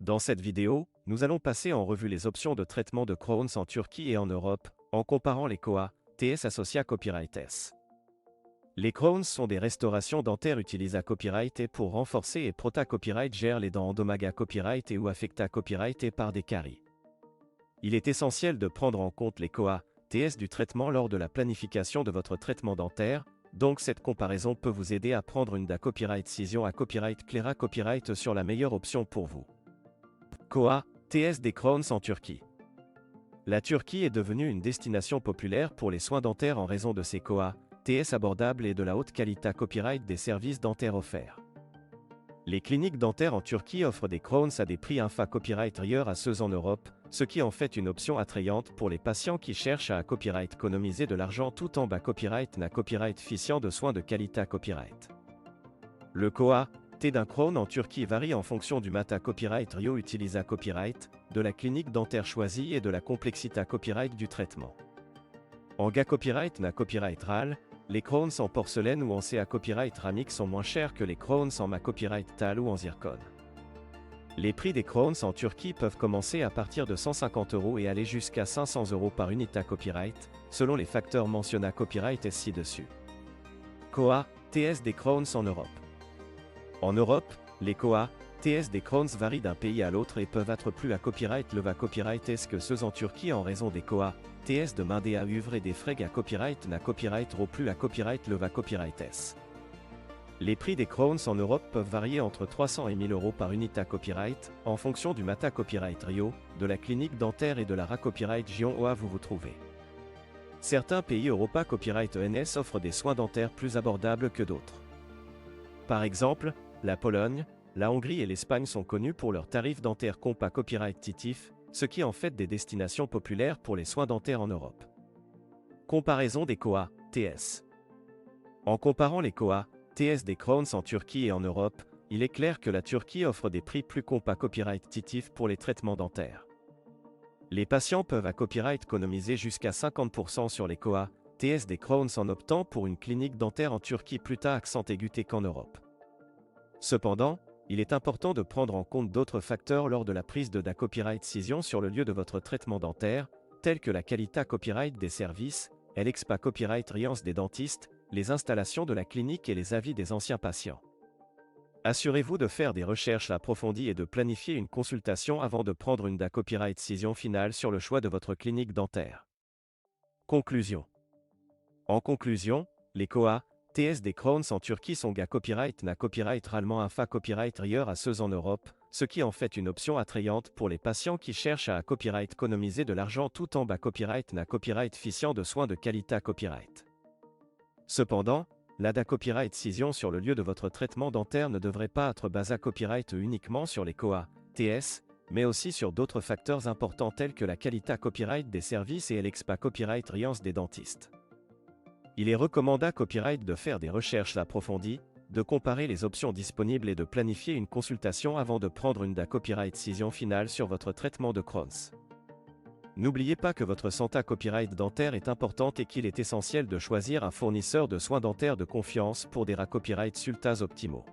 Dans cette vidéo, nous allons passer en revue les options de traitement de Crowns en Turquie et en Europe, en comparant les COA, TS associés à Copyright S. Les Crowns sont des restaurations dentaires utilisées à Copyright et pour renforcer et Prota Copyright gère les dents endommagées à Copyright et ou affectées à Copyright et par des caries. Il est essentiel de prendre en compte les COA, TS du traitement lors de la planification de votre traitement dentaire, donc cette comparaison peut vous aider à prendre une DA Copyright Cision à Copyright Clera Copyright sur la meilleure option pour vous. COA, TS des Crowns en Turquie. La Turquie est devenue une destination populaire pour les soins dentaires en raison de ses COA, TS abordables et de la haute qualité copyright des services dentaires offerts. Les cliniques dentaires en Turquie offrent des Crowns à des prix infa copyright ailleurs à ceux en Europe, ce qui en fait une option attrayante pour les patients qui cherchent à copyright économiser de l'argent tout en bas copyright na copyright ficiant de soins de qualité copyright. Le COA, T d'un Crown en Turquie varie en fonction du mata copyright Rio utilisé à copyright, de la clinique dentaire choisie et de la complexité à copyright du traitement. En GA copyright na copyright RAL, les Crowns en porcelaine ou en CA copyright ramique sont moins chers que les Crowns en ma copyright TAL ou en zircone. Les prix des Crowns en Turquie peuvent commencer à partir de 150 € et aller jusqu'à 500 € par unité à copyright, selon les facteurs mentionnés à copyright ci-dessus. COA, TS des Crowns en Europe. En Europe, les COA, TS des Crowns varient d'un pays à l'autre et peuvent être plus à copyright leva copyright est-ce que ceux en Turquie en raison des COA, TS de main à uvre et des frais à copyright na copyright ro plus à copyright leva copyright S. Les prix des Crowns en Europe peuvent varier entre 300 et 1000 € par unité à copyright, en fonction du mata copyright Rio, de la clinique dentaire et de la RA copyright Gion OA vous trouvez. Certains pays Europa copyright ENS offrent des soins dentaires plus abordables que d'autres. Par exemple, la Pologne, la Hongrie et l'Espagne sont connus pour leurs tarifs dentaires compas copyright titif, ce qui en fait des destinations populaires pour les soins dentaires en Europe. Comparaison des COA, TS. En comparant les COA, TS des Crowns en Turquie et en Europe, il est clair que la Turquie offre des prix plus compas copyright titif pour les traitements dentaires. Les patients peuvent à copyright économiser jusqu'à 50% sur les COA, TS des Crowns en optant pour une clinique dentaire en Turquie plus tard accent aigu qu'en Europe. Cependant, il est important de prendre en compte d'autres facteurs lors de la prise de DA copyright cision sur le lieu de votre traitement dentaire, tels que la qualité copyright des services, l'expa copyright riance des dentistes, les installations de la clinique et les avis des anciens patients. Assurez-vous de faire des recherches approfondies et de planifier une consultation avant de prendre une DA copyright cision finale sur le choix de votre clinique dentaire. Conclusion. En conclusion, les COA, TS des Crowns en Turquie sont GA copyright na copyright rallement infa copyright ailleurs à ceux en Europe, ce qui en fait une option attrayante pour les patients qui cherchent à copyright économiser de l'argent tout en bas copyright na copyright ficiant de soins de qualité à copyright. Cependant, la DA copyright cision sur le lieu de votre traitement dentaire ne devrait pas être basée à copyright uniquement sur les COA, TS, mais aussi sur d'autres facteurs importants tels que la qualité à copyright des services et l'expa copyright riance des dentistes. Il est recommandé à copyright de faire des recherches approfondies, de comparer les options disponibles et de planifier une consultation avant de prendre une DA copyright cision finale sur votre traitement de Crowns. N'oubliez pas que votre santé copyright dentaire est importante et qu'il est essentiel de choisir un fournisseur de soins dentaires de confiance pour des RA copyright sultas optimaux.